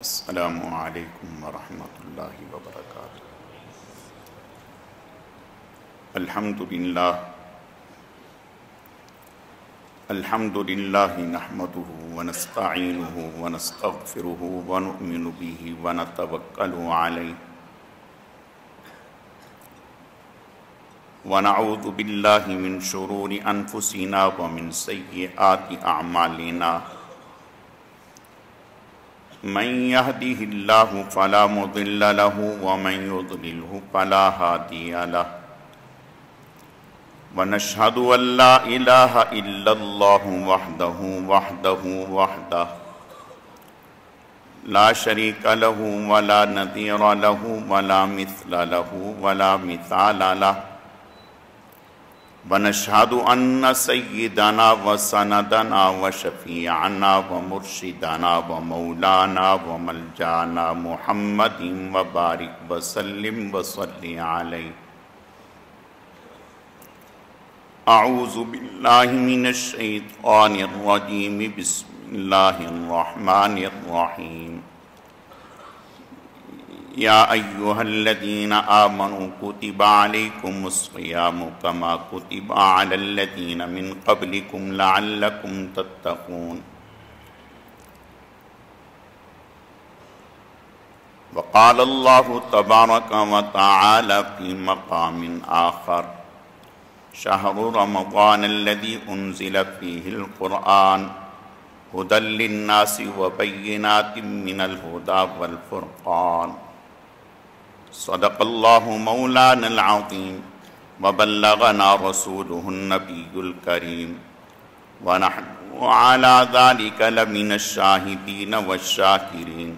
السلام علیکم ورحمۃ اللہ وبرکاتہ۔ الحمد للہ نحمده ونستعینه ونستغفره ونؤمن به ونتوکل علیہ ونعوذ باللہ من شرور انفسنا ومن سیئات اعمالنا من يهده الله فلا مضل له ومن يضلله فلا هادي له ونشهد أن لا إله إلا الله وحده لا شريك له ولا نظير له ولا مثل له ولا مثال له ونشهد أن سيدنا وسندنا وشفيعنا ومرشدنا ومولانا وملجانا محمد وبارك وسلم وصل عليه۔ أعوذ بالله من الشيطان الرجيم، بسم الله الرحمن الرحيم۔ يا أيها الذين آمنوا كتب عليكم الصيام كما كتب على الذين من قبلكم لعلكم تتقون۔ وقال الله تبارك وتعالى في مقام آخر: شهر رمضان الذي أنزل فيه القرآن هدى للناس وبينات من الهدى والفرقان۔ صدق اللہ مولانا العظیم وبلغنا رسوله النبی الکریم ونحن على ذلك لمن الشاہدین والشاکرین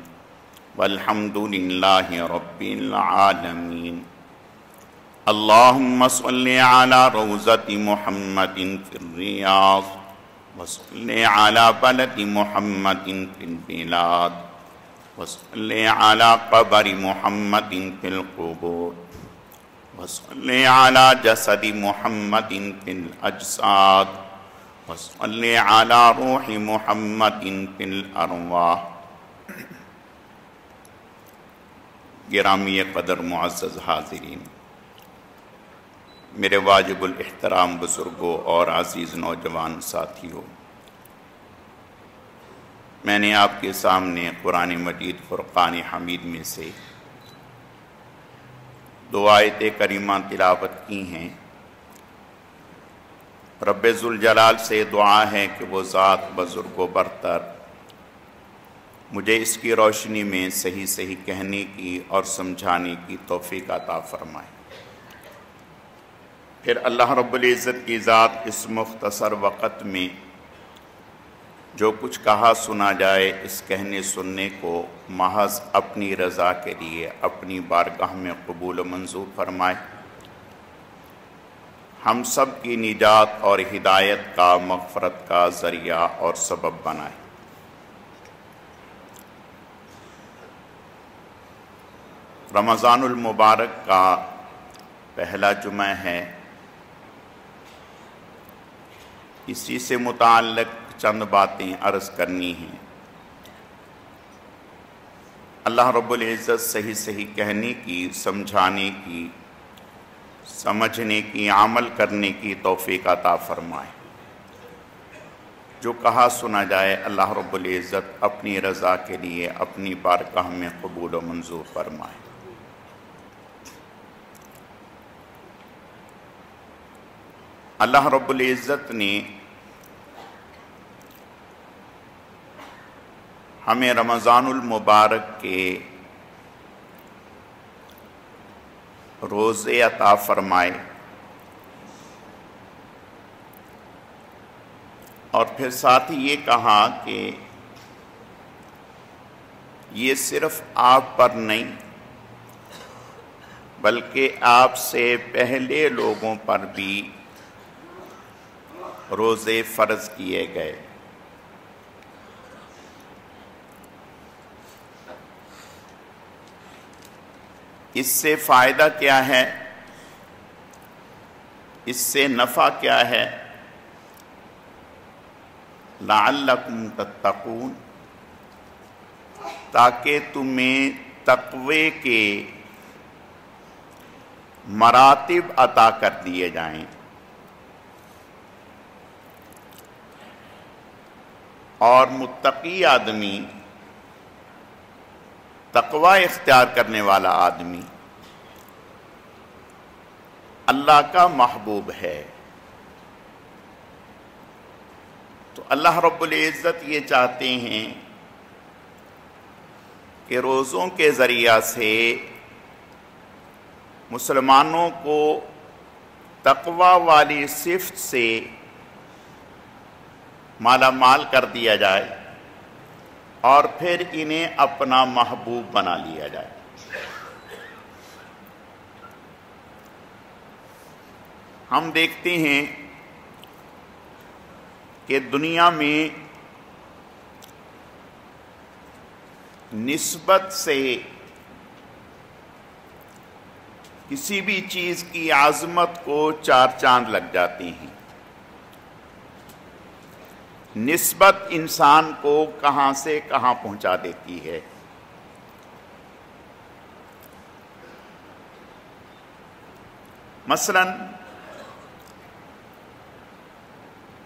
والحمد للہ رب العالمین۔ اللہم صل على روضة محمد في الریاض وصل على بلد محمد في البلاد وصل على قبر محمد في القبور وصل على جسد محمد في الأجساد وصل على روح محمد في الأرواح۔ گرامی قدر معزز حاضرین، میرے واجب الاحترام بزرگوں اور عزیز نوجوان ساتھیوں، میں نے آپ کے سامنے قرآن مجید فرقان حمید میں سے 2 آیت کریمہ تلاوت کی ہیں۔ رب ذوالجلال سے دعا ہے کہ وہ ذات بزرگ و برتر مجھے اس کی روشنی میں صحیح کہنے کی اور سمجھانے کی توفیق عطا فرمائے۔ پھر اللہ رب العزت کی ذات اس مختصر وقت میں جو کچھ کہا سنا جائے، اس کہنے سننے کو محض اپنی رضا کے لیے اپنی بارگاہ میں قبول و منظور فرمائے، ہم سب کی نجات اور ہدایت کا، مغفرت کا ذریعہ اور سبب بنائے۔ رمضان المبارک کا پہلا جمعہ ہے، اسی سے متعلق چند باتیں عرض کرنی ہیں۔ اللہ رب العزت صحیح کہنے کی، سمجھانے کی، سمجھنے کی، عمل کرنے کی توفیق عطا فرمائے۔ جو کہا سنا جائے اللہ رب العزت اپنی رضا کے لیے اپنی بارگاہ میں قبول و منظور فرمائے۔ اللہ رب العزت نے ہمیں رمضان المبارک کے روزے عطا فرمائے اور پھر ساتھ ہی یہ کہا کہ یہ صرف آپ پر نہیں بلکہ آپ سے پہلے لوگوں پر بھی روزے فرض کیے گئے۔ اس سے فائدہ کیا ہے؟ اس سے نفع کیا ہے؟ لعلکم تتقون، تاکہ تمہیں تقوی کے مراتب عطا کر دیے جائیں اور متقی آدمی، تقوی اختیار کرنے والا آدمی اللہ کا محبوب ہے۔ تو اللہ رب العزت یہ چاہتے ہیں کہ روزوں کے ذریعہ سے مسلمانوں کو تقوی والی صفت سے مالا مال کر دیا جائے اور پھر انہیں اپنا محبوب بنا لیا جائے۔ ہم دیکھتے ہیں کہ دنیا میں نسبت سے کسی بھی چیز کی عظمت کو چار چاند لگ جاتے ہیں۔ نسبت انسان کو کہاں سے کہاں پہنچا دیتی ہے۔ مثلا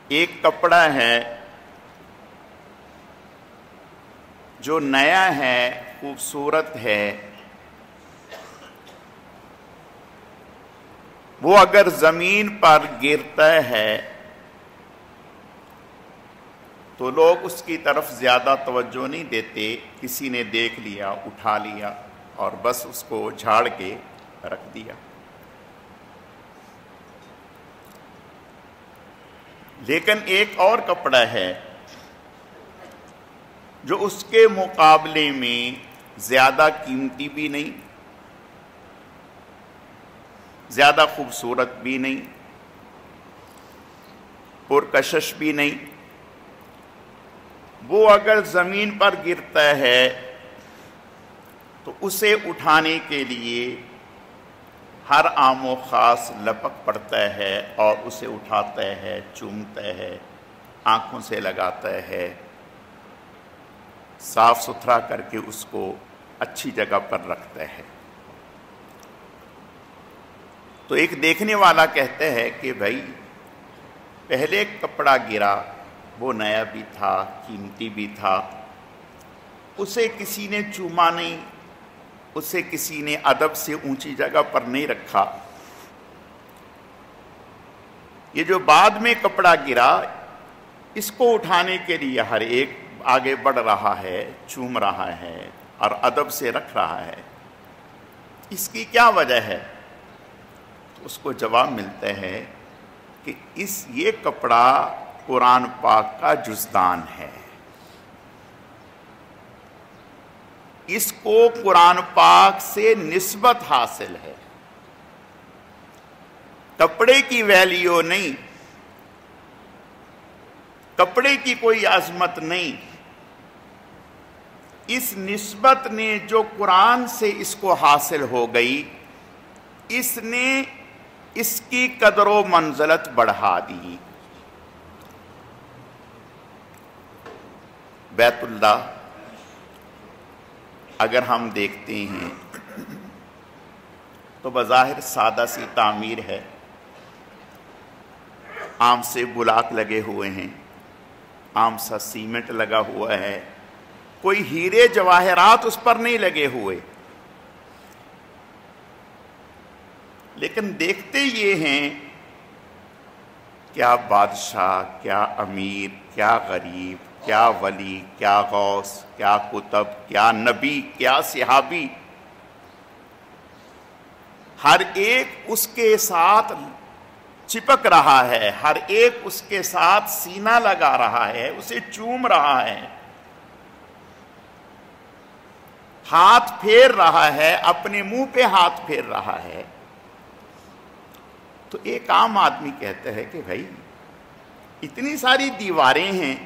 ایک کپڑا ہے جو نیا ہے، خوبصورت ہے، وہ اگر زمین پر گرتا ہے تو لوگ اس کی طرف زیادہ توجہ نہیں دیتے، کسی نے دیکھ لیا، اٹھا لیا اور بس اس کو جھاڑ کے رکھ دیا۔ لیکن ایک اور کپڑا ہے جو اس کے مقابلے میں زیادہ قیمتی بھی نہیں، زیادہ خوبصورت بھی نہیں، پرکشش بھی نہیں، وہ اگر زمین پر گرتا ہے تو اسے اٹھانے کے لیے ہر عام و خاص لپک پڑتا ہے اور اسے اٹھاتا ہے، چومتا ہے، آنکھوں سے لگاتا ہے، صاف ستھرا کر کے اس کو اچھی جگہ پر رکھتا ہے۔ تو ایک دیکھنے والا کہتا ہے کہ بھائی پہلے کپڑا گرا، وہ نیا بھی تھا، قیمتی بھی تھا، اسے کسی نے چوما نہیں، اسے کسی نے ادب سے اونچی جگہ پر نہیں رکھا۔ یہ جو بعد میں کپڑا گرا، اس کو اٹھانے کے لیے ہر ایک آگے بڑھ رہا ہے، چوم رہا ہے اور ادب سے رکھ رہا ہے۔ اس کی کیا وجہ ہے؟ تو اس کو جواب ملتا ہے کہ یہ کپڑا قرآن پاک کا جزدان ہے، اس کو قرآن پاک سے نسبت حاصل ہے، کپڑے کی ویلیو نہیں، کپڑے کی کوئی عظمت نہیں، اس نسبت نے جو قرآن سے اس کو حاصل ہو گئی، اس نے اس کی قدر و منزلت بڑھا دی۔ بیت اللہ اگر ہم دیکھتے ہیں تو بظاہر سادہ سی تعمیر ہے، عام سے بلاک لگے ہوئے ہیں، عام سا سیمنٹ لگا ہوا ہے، کوئی ہیرے جواہرات اس پر نہیں لگے ہوئے، لیکن دیکھتے یہ ہیں کیا بادشاہ، کیا امیر، کیا غریب، کیا ولی، کیا غوث، کیا کتب، کیا نبی، کیا صحابی، ہر ایک اس کے ساتھ چپک رہا ہے، ہر ایک اس کے ساتھ سینہ لگا رہا ہے، اسے چوم رہا ہے، ہاتھ پھیر رہا ہے، اپنے منہ پہ ہاتھ پھیر رہا ہے۔ تو ایک عام آدمی کہتا ہے کہ بھائی اتنی ساری دیواریں ہیں،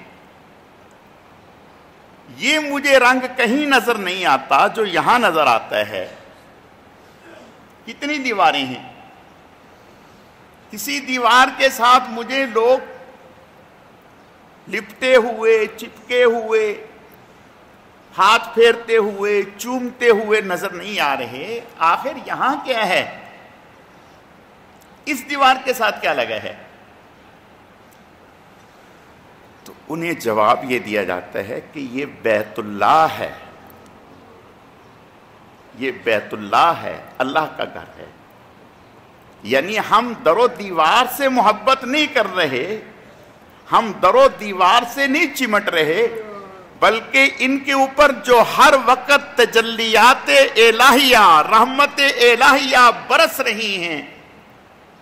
یہ مجھے رنگ کہیں نظر نہیں آتا جو یہاں نظر آتا ہے۔ کتنی دیواریں ہیں، کسی دیوار کے ساتھ مجھے لوگ لپٹے ہوئے، چپکے ہوئے، ہاتھ پھیرتے ہوئے چومتے ہوئے نظر نہیں آ رہے، آخر یہاں کیا ہے؟ اس دیوار کے ساتھ کیا لگا ہے؟ تو انہیں جواب یہ دیا جاتا ہے کہ یہ بیت اللہ ہے، یہ بیت اللہ ہے، اللہ کا گھر ہے۔ یعنی ہم در و دیوار سے محبت نہیں کر رہے، ہم در و دیوار سے نہیں چمٹ رہے، بلکہ ان کے اوپر جو ہر وقت تجلیات الہیہ، رحمت الہیہ برس رہی ہیں،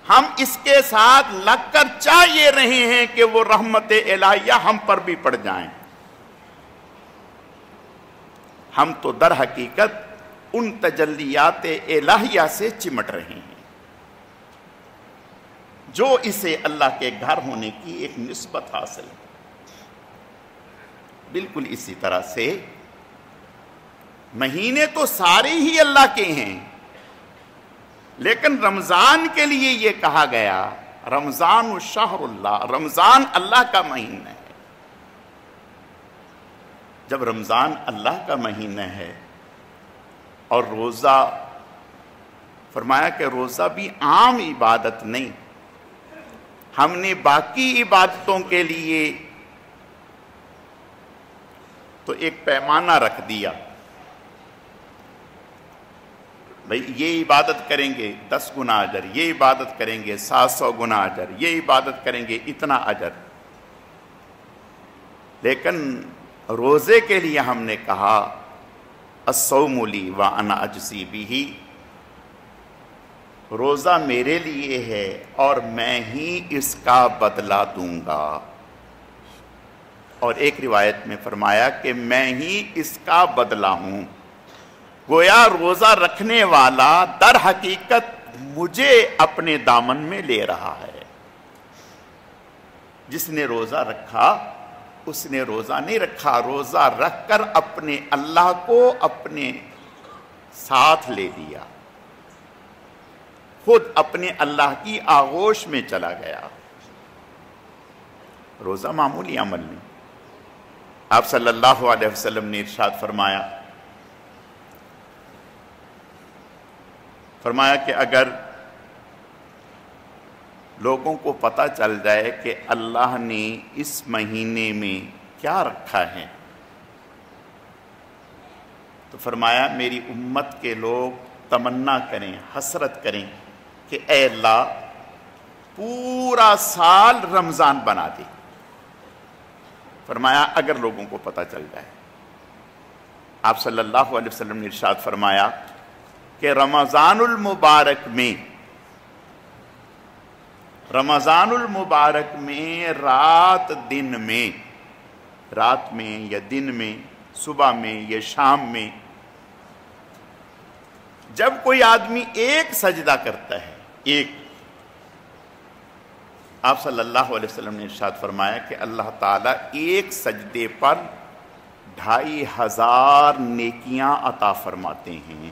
ہم اس کے ساتھ لگ کر چاہ یہ رہے ہیں کہ وہ رحمت الہیہ ہم پر بھی پڑ جائیں۔ ہم تو در حقیقت ان تجلیات الہیہ سے چمٹ رہے ہیں جو اسے اللہ کے گھر ہونے کی ایک نسبت حاصل ہے۔ بالکل اسی طرح سے مہینے تو سارے ہی اللہ کے ہیں، لیکن رمضان کے لیے یہ کہا گیا رمضان شہر اللہ، رمضان اللہ کا مہینہ ہے۔ جب رمضان اللہ کا مہینہ ہے اور روزہ، فرمایا کہ روزہ بھی عام عبادت نہیں، ہم نے باقی عبادتوں کے لیے تو ایک پیمانہ رکھ دیا، بھئی یہ عبادت کریں گے 10 گنا اجر، یہ عبادت کریں گے 700 گنا اجر، یہ عبادت کریں گے اتنا اجر۔ لیکن روزے کے لیے ہم نے کہا الصوم لی وانا اجزی بہ، روزہ میرے لیے ہے اور میں ہی اس کا بدلہ دوں گا۔ اور ایک روایت میں فرمایا کہ میں ہی اس کا بدلہ ہوں، گویا روزہ رکھنے والا در حقیقت مجھے اپنے دامن میں لے رہا ہے۔ جس نے روزہ رکھا اس نے روزہ نہیں رکھا، روزہ رکھ کر اپنے اللہ کو اپنے ساتھ لے لیا، خود اپنے اللہ کی آغوش میں چلا گیا۔ روزہ معمولی عمل نہیں۔ آپ صلی اللہ علیہ وسلم نے ارشاد فرمایا کہ اگر لوگوں کو پتہ چل جائے کہ اللہ نے اس مہینے میں کیا رکھا ہے، تو فرمایا میری امت کے لوگ تمنا کریں، حسرت کریں کہ اے اللہ پورا سال رمضان بنا دے۔ فرمایا اگر لوگوں کو پتہ چل جائے۔ آپ صلی اللہ علیہ وسلم نے ارشاد فرمایا کہ رمضان المبارک میں رات میں یا دن میں، صبح میں یا شام میں، جب کوئی آدمی ایک سجدہ کرتا ہے، ایک، آپ صلی اللہ علیہ وسلم نے ارشاد فرمایا کہ اللہ تعالیٰ ایک سجدے پر 2500 نیکیاں عطا فرماتے ہیں۔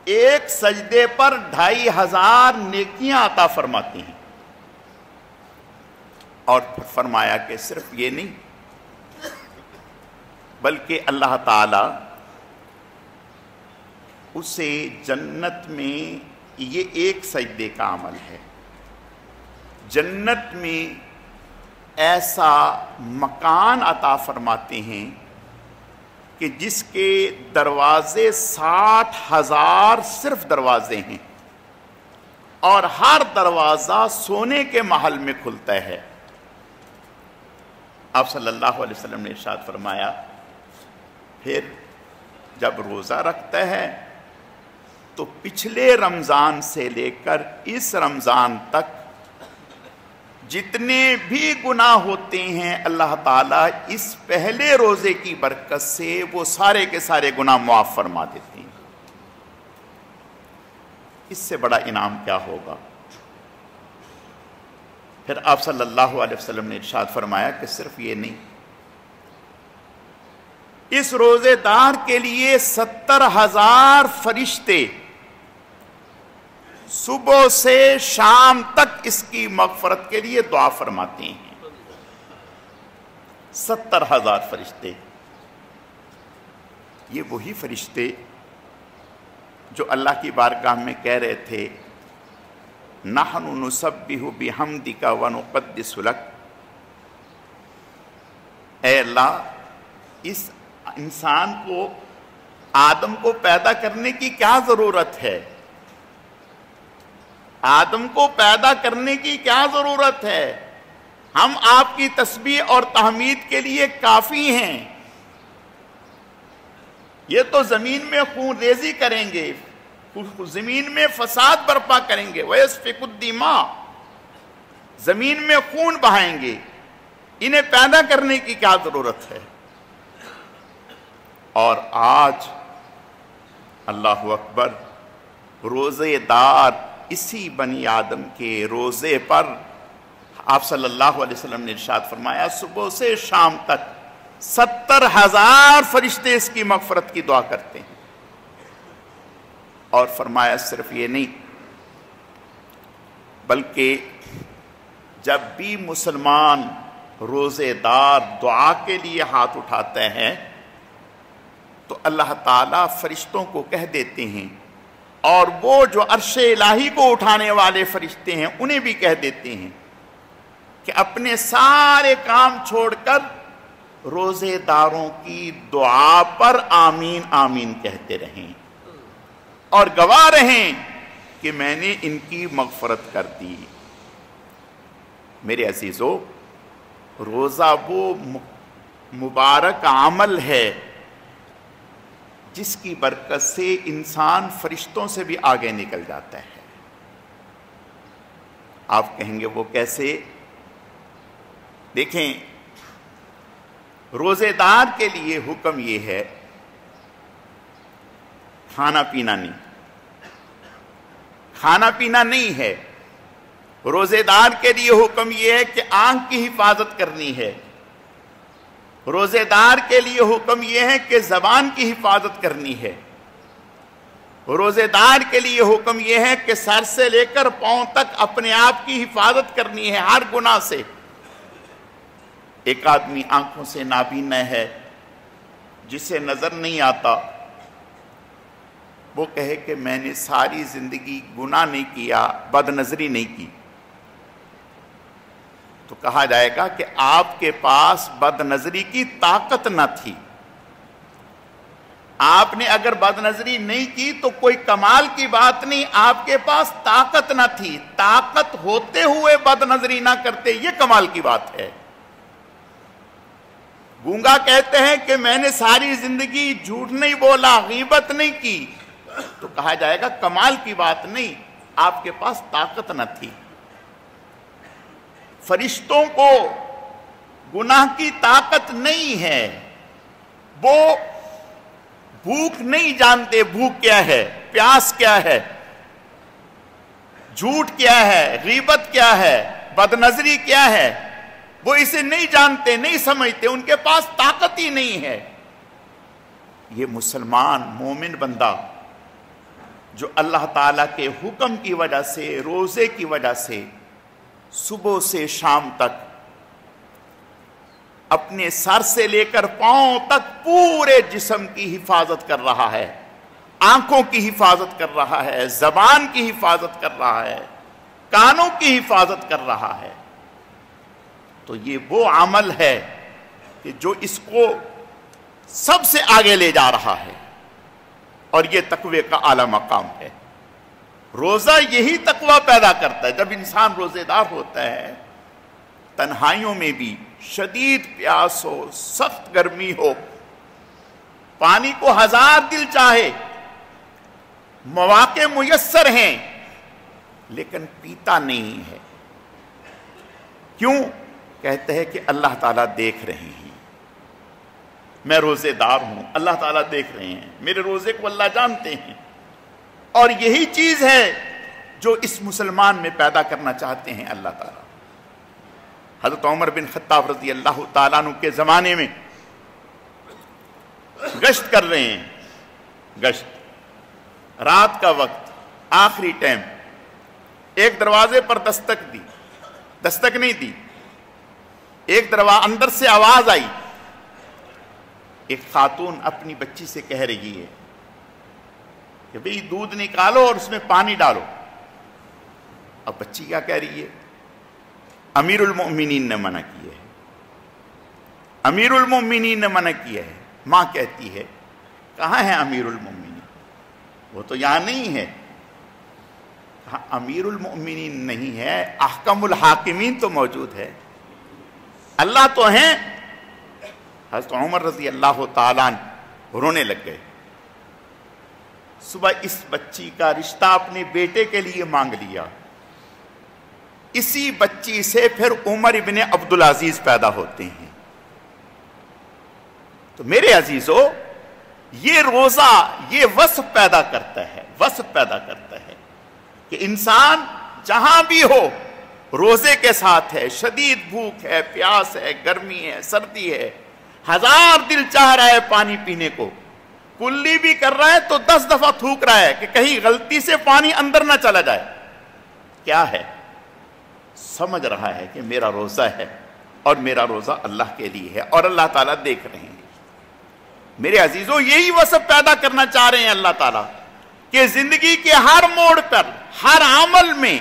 ایک سجدے پر 2500 نیکیاں عطا فرماتے ہیں۔ اور فرمایا کہ صرف یہ نہیں، بلکہ اللہ تعالیٰ اسے جنت میں، یہ ایک سجدے کا عمل ہے، جنت میں ایسا مکان عطا فرماتے ہیں کہ جس کے دروازے 60,000 صرف دروازے ہیں، اور ہر دروازہ سونے کے محل میں کھلتا ہے۔ آپ صلی اللہ علیہ وسلم نے ارشاد فرمایا پھر جب روزہ رکھتا ہے تو پچھلے رمضان سے لے کر اس رمضان تک جتنے بھی گناہ ہوتے ہیں اللہ تعالیٰ اس پہلے روزے کی برکت سے وہ سارے کے سارے گناہ معاف فرما دیتے ہیں۔ اس سے بڑا انعام کیا ہوگا؟ پھر آپ صلی اللہ علیہ وسلم نے ارشاد فرمایا کہ صرف یہ نہیں، اس روزے دار کے لیے 70,000 فرشتے صبح سے شام تک اس کی مغفرت کے لیے دعا فرماتے ہیں۔ 70,000 فرشتے. یہ وہی فرشتے جو اللہ کی بارگاہ میں کہہ رہے تھے نحن نسبح بحمدک ونقدس لک. اے اللہ، اس انسان کو، آدم کو پیدا کرنے کی کیا ضرورت ہے؟ آدم کو پیدا کرنے کی کیا ضرورت ہے؟ ہم آپ کی تسبیح اور تحمید کے لیے کافی ہیں. یہ تو زمین میں خون ریزی کریں گے، زمین میں فساد برپا کریں گے. وَيَسْفِكُ الدِّمَاءَ، زمین میں خون بہائیں گے. انہیں پیدا کرنے کی کیا ضرورت ہے؟ اور آج اللہ اکبر، روزے دار اسی بنی آدم کے روزے پر آپ صلی اللہ علیہ وسلم نے ارشاد فرمایا صبح سے شام تک 70,000 فرشتے اس کی مغفرت کی دعا کرتے ہیں. اور فرمایا صرف یہ نہیں، بلکہ جب بھی مسلمان روزے دار دعا کے لیے ہاتھ اٹھاتے ہیں تو اللہ تعالیٰ فرشتوں کو کہہ دیتے ہیں، اور وہ جو عرش الہی کو اٹھانے والے فرشتے ہیں انہیں بھی کہہ دیتے ہیں کہ اپنے سارے کام چھوڑ کر روزے داروں کی دعا پر آمین آمین کہتے رہیں اور گواہ رہیں کہ میں نے ان کی مغفرت کر دی. میرے عزیزو، روزہ وہ مبارک عمل ہے جس کی برکت سے انسان فرشتوں سے بھی آگے نکل جاتا ہے. آپ کہیں گے وہ کیسے؟ دیکھیں، روزے دار کے لیے حکم یہ ہے کھانا پینا نہیں، کھانا پینا نہیں ہے. روزے دار کے لیے حکم یہ ہے کہ آنکھ کی حفاظت کرنی ہے. روزے دار کے لیے حکم یہ ہے کہ زبان کی حفاظت کرنی ہے. روزے دار کے لیے حکم یہ ہے کہ سر سے لے کر پاؤں تک اپنے آپ کی حفاظت کرنی ہے ہر گناہ سے. ایک آدمی آنکھوں سے نابینا ہے، جسے نظر نہیں آتا، وہ کہے کہ میں نے ساری زندگی گناہ نہیں کیا، بد نظری نہیں کی، تو کہا جائے گا کہ آپ کے پاس بد نظری کی طاقت نہ تھی. آپ نے اگر بد نظری نہیں کی تو کوئی کمال کی بات نہیں، آپ کے پاس طاقت نہ تھی. طاقت ہوتے ہوئے بد نظری نہ کرتے، یہ کمال کی بات ہے. گونگا کہتے ہیں کہ میں نے ساری زندگی جھوٹ نہیں بولا، غیبت نہیں کی، تو کہا جائے گا کمال کی بات نہیں، آپ کے پاس طاقت نہ تھی. فرشتوں کو گناہ کی طاقت نہیں ہے، وہ بھوک نہیں جانتے. بھوک کیا ہے، پیاس کیا ہے، جھوٹ کیا ہے، غیبت کیا ہے، بد نظری کیا ہے، وہ اسے نہیں جانتے، نہیں سمجھتے، ان کے پاس طاقت ہی نہیں ہے. یہ مسلمان مومن بندہ جو اللہ تعالیٰ کے حکم کی وجہ سے، روزے کی وجہ سے صبح سے شام تک اپنے سر سے لے کر پاؤں تک پورے جسم کی حفاظت کر رہا ہے، آنکھوں کی حفاظت کر رہا ہے، زبان کی حفاظت کر رہا ہے، کانوں کی حفاظت کر رہا ہے، تو یہ وہ عمل ہے کہ جو اس کو سب سے آگے لے جا رہا ہے، اور یہ تقوی کا اعلیٰ مقام ہے. روزہ یہی تقوی پیدا کرتا ہے. جب انسان روزے دار ہوتا ہے، تنہائیوں میں بھی شدید پیاس ہو، سخت گرمی ہو، پانی کو 1000 دل چاہے، مواقع میسر ہیں، لیکن پیتا نہیں ہے. کیوں؟ کہتے ہیں کہ اللہ تعالیٰ دیکھ رہے ہیں، میں روزے دار ہوں، اللہ تعالیٰ دیکھ رہے ہیں، میرے روزے کو اللہ جانتے ہیں. اور یہی چیز ہے جو اس مسلمان میں پیدا کرنا چاہتے ہیں اللہ تعالیٰ. حضرت عمر بن خطاب رضی اللہ تعالیٰ عنہ کے زمانے میں گشت کر رہے ہیں، گشت، رات کا وقت، آخری ٹائم، ایک دروازے پر دستک دی، دستک نہیں دی، ایک دروازہ اندر سے آواز آئی، ایک خاتون اپنی بچی سے کہہ رہی ہے کہ بھئی دودھ نکالو اور اس میں پانی ڈالو. اب بچی کیا کہہ رہی ہے؟ امیر المؤمنین نے منع کیا ہے، امیر المؤمنین نے منع کیا ہے. ماں کہتی ہے کہاں ہے امیر المؤمنین؟ وہ تو یہاں نہیں ہے. کہا امیر المؤمنین نہیں ہے، احکم الحاکمین تو موجود ہے، اللہ تو ہیں. حضرت عمر رضی اللہ تعالیٰ عنہ رونے لگ گئے. صبح اس بچی کا رشتہ اپنے بیٹے کے لیے مانگ لیا. اسی بچی سے پھر عمر ابن عبدالعزیز پیدا ہوتے ہیں. تو میرے عزیزو، یہ روزہ یہ وصف پیدا کرتا ہے، وصف پیدا کرتا ہے کہ انسان جہاں بھی ہو روزے کے ساتھ ہے. شدید بھوک ہے، پیاس ہے، گرمی ہے، سردی ہے، ہزار دل چاہ رہا ہے پانی پینے کو، کلی بھی کر رہا ہے تو 10 دفعہ تھوک رہا ہے کہ کہیں غلطی سے پانی اندر نہ چلا جائے. کیا ہے؟ سمجھ رہا ہے کہ میرا روزہ ہے اور میرا روزہ اللہ کے لیے ہے اور اللہ تعالیٰ دیکھ رہے ہیں. میرے عزیزوں، یہی وصف پیدا کرنا چاہ رہے ہیں اللہ تعالیٰ کہ زندگی کے ہر موڑ پر، ہر عمل میں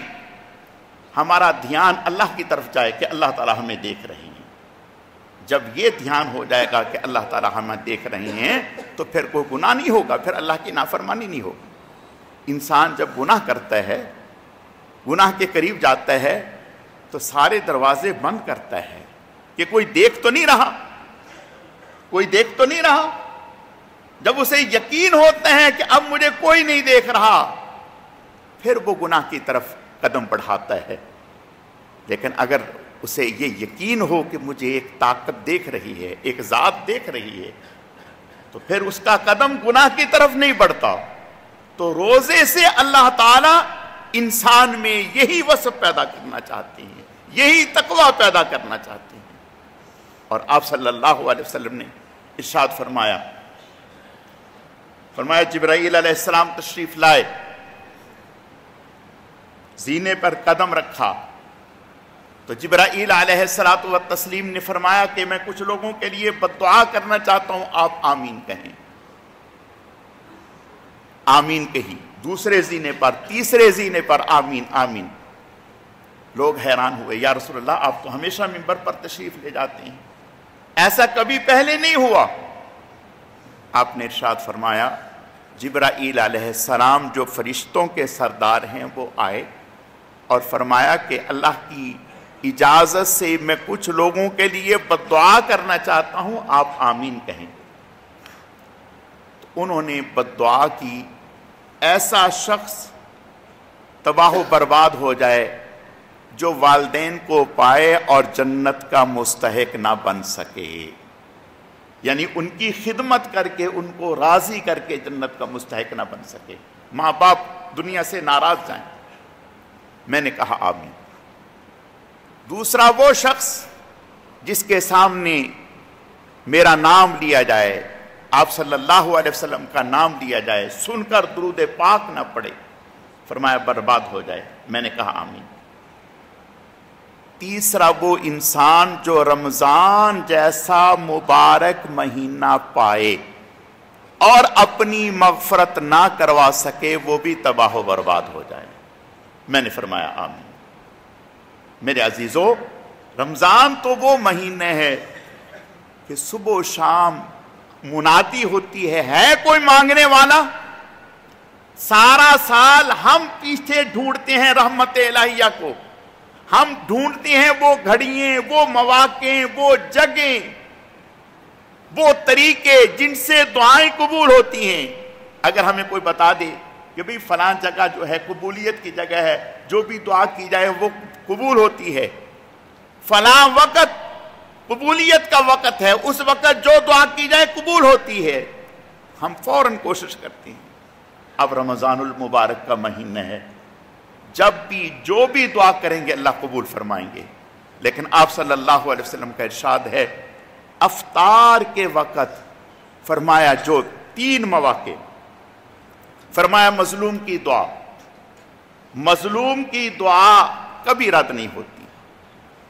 ہمارا دھیان اللہ کی طرف جائے کہ اللہ تعالیٰ ہمیں دیکھ رہے ہیں. جب یہ دھیان ہو جائے گا کہ اللہ تعالیٰ ہمیں دیکھ رہے ہیں تو پھر کوئی گناہ نہیں ہوگا، پھر اللہ کی نافرمانی نہیں ہوگی. انسان جب گناہ کرتا ہے، گناہ کے قریب جاتا ہے تو سارے دروازے بند کرتا ہے کہ کوئی دیکھ تو نہیں رہا، کوئی دیکھ تو نہیں رہا. جب اسے یقین ہوتا ہے کہ اب مجھے کوئی نہیں دیکھ رہا، پھر وہ گناہ کی طرف قدم بڑھاتا ہے. لیکن اگر اسے یہ یقین ہو کہ مجھے ایک طاقت دیکھ رہی ہے، ایک ذات دیکھ رہی ہے، تو پھر اس کا قدم گناہ کی طرف نہیں بڑھتا. تو روزے سے اللہ تعالیٰ انسان میں یہی وصف پیدا کرنا چاہتے ہیں، یہی تقویٰ پیدا کرنا چاہتے ہیں. اور آپ صلی اللہ علیہ وسلم نے ارشاد فرمایا جبرائیل علیہ السلام تشریف لائے، زینے پر قدم رکھا تو جبرائیل علیہ السلام نے فرمایا کہ میں کچھ لوگوں کے لیے بددعا کرنا چاہتا ہوں، آپ آمین کہیں. آمین کہی. دوسرے زینے پر، تیسرے زینے پر آمین آمین. لوگ حیران ہوئے، یا رسول اللہ آپ تو ہمیشہ منبر پر تشریف لے جاتے ہیں، ایسا کبھی پہلے نہیں ہوا. آپ نے ارشاد فرمایا جبرائیل علیہ السلام جو فرشتوں کے سردار ہیں وہ آئے اور فرمایا کہ اللہ کی اجازت سے میں کچھ لوگوں کے لیے بددعا کرنا چاہتا ہوں، آپ آمین کہیں. تو انہوں نے بددعا کی، ایسا شخص تباہ و برباد ہو جائے جو والدین کو پائے اور جنت کا مستحق نہ بن سکے. یعنی ان کی خدمت کر کے، ان کو راضی کر کے جنت کا مستحق نہ بن سکے. ماں باپ دنیا سے ناراض جائیں. میں نے کہا آمین. دوسرا وہ شخص جس کے سامنے میرا نام لیا جائے، آپ صلی اللہ علیہ وسلم کا نام لیا جائے، سن کر درود پاک نہ پڑے، فرمایا برباد ہو جائے. میں نے کہا آمین. تیسرا وہ انسان جو رمضان جیسا مبارک مہینہ پائے اور اپنی مغفرت نہ کروا سکے، وہ بھی تباہ و برباد ہو جائے. میں نے فرمایا آمین. میرے عزیزو، رمضان تو وہ مہینے ہے کہ صبح و شام منادی ہوتی ہے کوئی مانگنے والا؟ سارا سال ہم پیچھے ڈھونڈتے ہیں رحمت الہیہ کو، ہم ڈھونڈتے ہیں وہ گھڑیاں، وہ مواقع، وہ جگہیں، وہ طریقے جن سے دعائیں قبول ہوتی ہیں. اگر ہمیں کوئی بتا دے کہ بھئی فلاں جگہ جو ہے قبولیت کی جگہ ہے، جو بھی دعا کی جائے وہ قبول ہوتی ہے، فلاں وقت قبولیت کا وقت ہے، اس وقت جو دعا کی جائے قبول ہوتی ہے، ہم فوراً کوشش کرتے ہیں. اب رمضان المبارک کا مہینہ ہے، جب بھی جو بھی دعا کریں گے اللہ قبول فرمائیں گے. لیکن آپ صلی اللہ علیہ وسلم کا ارشاد ہے افطار کے وقت، فرمایا جو 3 مواقع، فرمایا مظلوم کی دعا، مظلوم کی دعا کبھی رد نہیں ہوتی.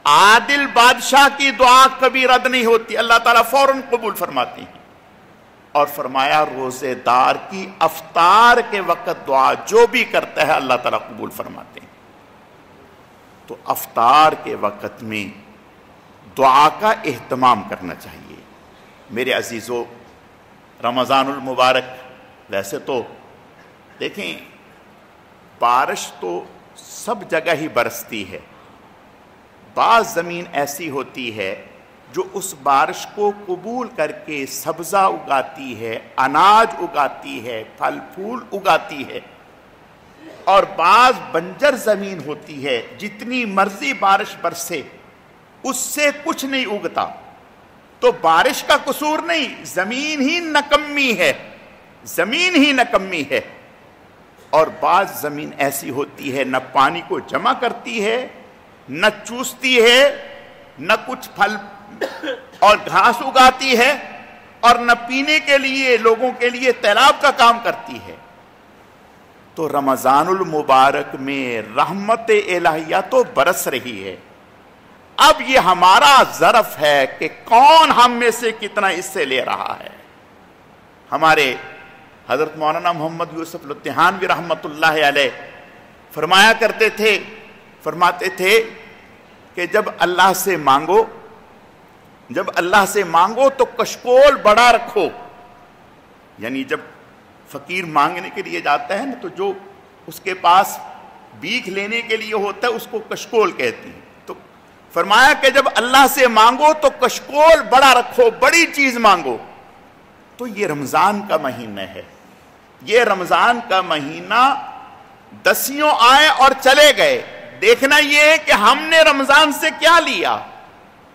عادل بادشاہ کی دعا کبھی رد نہیں ہوتی، اللہ تعالیٰ فوراً قبول فرماتے ہیں۔ اور فرمایا روزے دار کی افطار کے وقت دعا جو بھی کرتا ہے اللہ تعالیٰ قبول فرماتے ہیں۔ تو افطار کے وقت میں دعا کا اہتمام کرنا چاہیے۔ میرے عزیزو، رمضان المبارک ویسے تو دیکھیں بارش تو سب جگہ ہی برستی ہے، بعض زمین ایسی ہوتی ہے جو اس بارش کو قبول کر کے سبزہ اگاتی ہے، اناج اگاتی ہے، پھل پھول اگاتی ہے، اور بعض بنجر زمین ہوتی ہے جتنی مرضی بارش برسے اس سے کچھ نہیں اگتا۔ تو بارش کا قصور نہیں، زمین ہی نکمی ہے، زمین ہی نکمی ہے۔ اور بعض زمین ایسی ہوتی ہے نہ پانی کو جمع کرتی ہے، نہ چوستی ہے، نہ کچھ پھل اور گھاس اگاتی ہے، اور نہ پینے کے لیے لوگوں کے لیے تیلاب کا کام کرتی ہے۔ تو رمضان المبارک میں رحمت الہیہ تو برس رہی ہے، اب یہ ہمارا ظرف ہے کہ کون ہم میں سے کتنا اس سے لے رہا ہے۔ ہمارے حضرت مولانا محمد یوسف لدھیانوی رحمت اللہ علیہ فرمایا کرتے تھے، فرماتے تھے کہ جب اللہ سے مانگو تو کشکول بڑا رکھو، یعنی جب فقیر مانگنے کے لیے جاتا ہے نا تو جو اس کے پاس بھیک لینے کے لیے ہوتا ہے اس کو کشکول کہتے ہیں۔ تو فرمایا کہ جب اللہ سے مانگو تو کشکول بڑا رکھو، بڑی چیز مانگو۔ تو یہ رمضان کا مہینہ ہے، یہ رمضان کا مہینہ دسیوں آئے اور چلے گئے، دیکھنا یہ ہے کہ ہم نے رمضان سے کیا لیا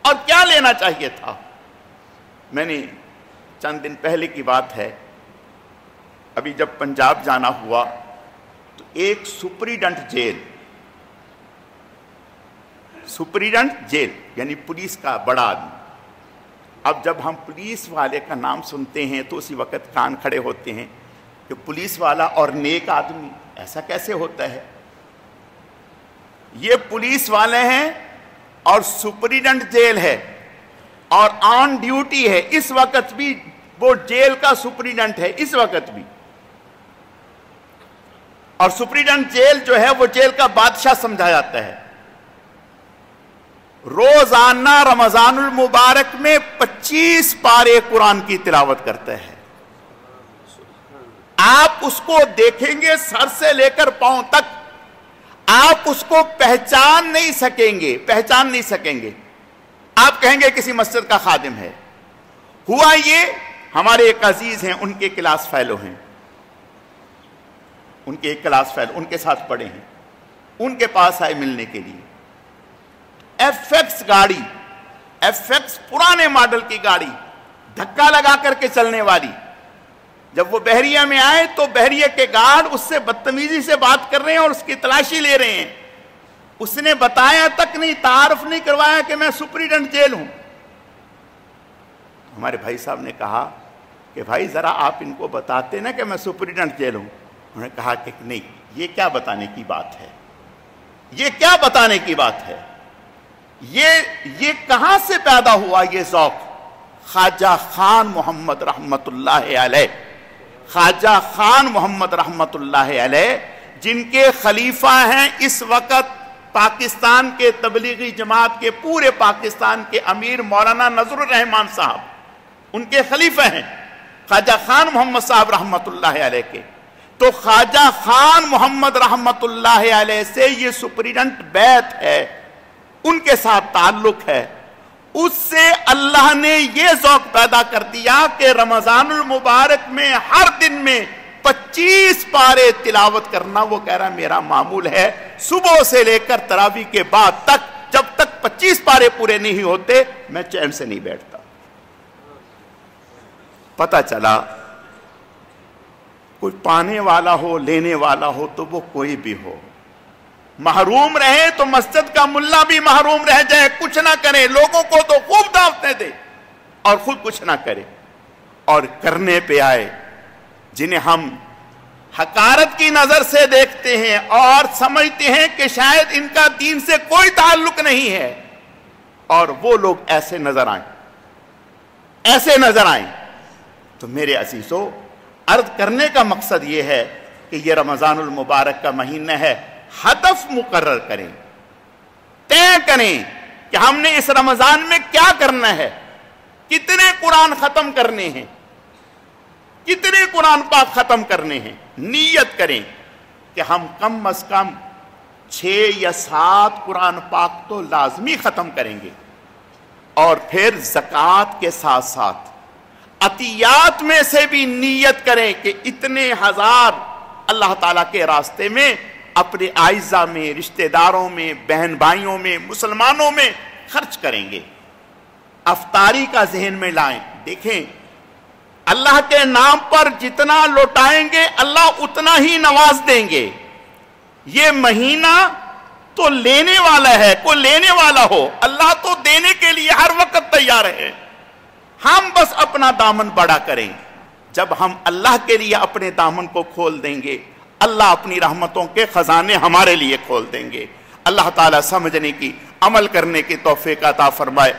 اور کیا لینا چاہیے تھا۔ میں نے چند دن پہلے کی بات ہے، ابھی جب پنجاب جانا ہوا تو ایک سپریڈنٹ جیل یعنی پولیس کا بڑا آدمی، اب جب ہم پولیس والے کا نام سنتے ہیں تو اسی وقت کان کھڑے ہوتے ہیں کہ پولیس والا اور نیک آدمی ایسا کیسے ہوتا ہے۔ یہ پولیس والے ہیں اور سپریڈنٹ جیل ہے اور آن ڈیوٹی ہے، اس وقت بھی وہ جیل کا سپریڈنٹ ہے، اس وقت بھی۔ اور سپریڈنٹ جیل جو ہے وہ جیل کا بادشاہ سمجھا جاتا ہے۔ روزانہ رمضان المبارک میں 25 پارے قرآن کی تلاوت کرتا ہے۔ آپ اس کو دیکھیں گے سر سے لے کر پاؤں تک، آپ اس کو پہچان نہیں سکیں گے۔ آپ کہیں گے کسی مسجد کا خادم ہے۔ ہوا یہ، ہمارے ایک عزیز ہیں، ان کے کلاس فیلو ہیں، ان کے ساتھ پڑھے ہیں، ان کے پاس آئے ملنے کے لیے۔ ایف ایکس پرانے ماڈل کی گاڑی، دھکا لگا کر کے چلنے والی۔ جب وہ بحریہ میں آئے تو بحریہ کے گارڈ اس سے بدتمیزی سے بات کر رہے ہیں اور اس کی تلاشی لے رہے ہیں۔ اس نے بتایا تک نہیں، تعارف نہیں کروایا کہ میں سپریڈنٹ جیل ہوں۔ ہمارے بھائی صاحب نے کہا کہ بھائی ذرا آپ ان کو بتاتے نا کہ میں سپریڈنٹ جیل ہوں۔ انہوں نے کہا کہ نہیں، یہ کیا بتانے کی بات ہے، یہ کیا بتانے کی بات ہے، یہ کہاں سے پیدا ہوا یہ ذوق؟ خواجہ خان محمد رحمت اللہ علیہ، خواجہ خان محمد رحمت اللہ علیہ جن کے خلیفہ ہیں اس وقت پاکستان کے تبلیغی جماعت کے پورے پاکستان کے امیر مولانا نذر الرحمان صاحب، ان کے خلیفہ ہیں خواجہ خان محمد صاحب رحمت اللہ علیہ کے۔ تو خواجہ خان محمد رحمت اللہ علیہ سے یہ سپریڈنٹ بیعت ہے، ان کے ساتھ تعلق ہے۔ اس سے اللہ نے یہ ذوق پیدا کر دیا کہ رمضان المبارک میں ہر دن میں 25 پارے تلاوت کرنا، وہ کہہ رہا میرا معمول ہے۔ صبح سے لے کر تراویح کے بعد تک جب تک 25 پارے پورے نہیں ہوتے میں چین سے نہیں بیٹھتا۔ پتہ چلا کوئی پانے والا ہو، لینے والا ہو، تو وہ کوئی بھی ہو، محروم رہے تو مسجد کا ملا بھی محروم رہ جائے، کچھ نہ کرے، لوگوں کو تو خوب دعوتیں دے اور خود کچھ نہ کرے، اور کرنے پہ آئے جنہیں ہم حقارت کی نظر سے دیکھتے ہیں اور سمجھتے ہیں کہ شاید ان کا دین سے کوئی تعلق نہیں ہے، اور وہ لوگ ایسے نظر آئیں تو میرے عزیزو، عرض کرنے کا مقصد یہ ہے کہ یہ رمضان المبارک کا مہینہ ہے، ہدف مقرر کریں، طے کریں کہ ہم نے اس رمضان میں کیا کرنا ہے، کتنے قرآن ختم کرنے ہیں، کتنے قرآن پاک ختم کرنے ہیں۔ نیت کریں کہ ہم کم از کم 6 یا 7 قرآن پاک تو لازمی ختم کریں گے، اور پھر زکوٰۃ کے ساتھ ساتھ عطیات میں سے بھی نیت کریں کہ اتنے ہزار اللہ تعالیٰ کے راستے میں اپنے اعزاء میں، رشتہ داروں میں، بہن بھائیوں میں، مسلمانوں میں خرچ کریں گے۔ افطاری کا ذہن میں لائیں، دیکھیں اللہ کے نام پر جتنا لوٹائیں گے اللہ اتنا ہی نواز دیں گے۔ یہ مہینہ تو لینے والا ہے، کوئی لینے والا ہو، اللہ تو دینے کے لیے ہر وقت تیار ہے، ہم بس اپنا دامن بڑا کریں۔ جب ہم اللہ کے لیے اپنے دامن کو کھول دیں گے، اللہ اپنی رحمتوں کے خزانے ہمارے لیے کھول دیں گے۔ اللہ تعالیٰ سمجھنے کی، عمل کرنے کی توفیق عطا فرمائے۔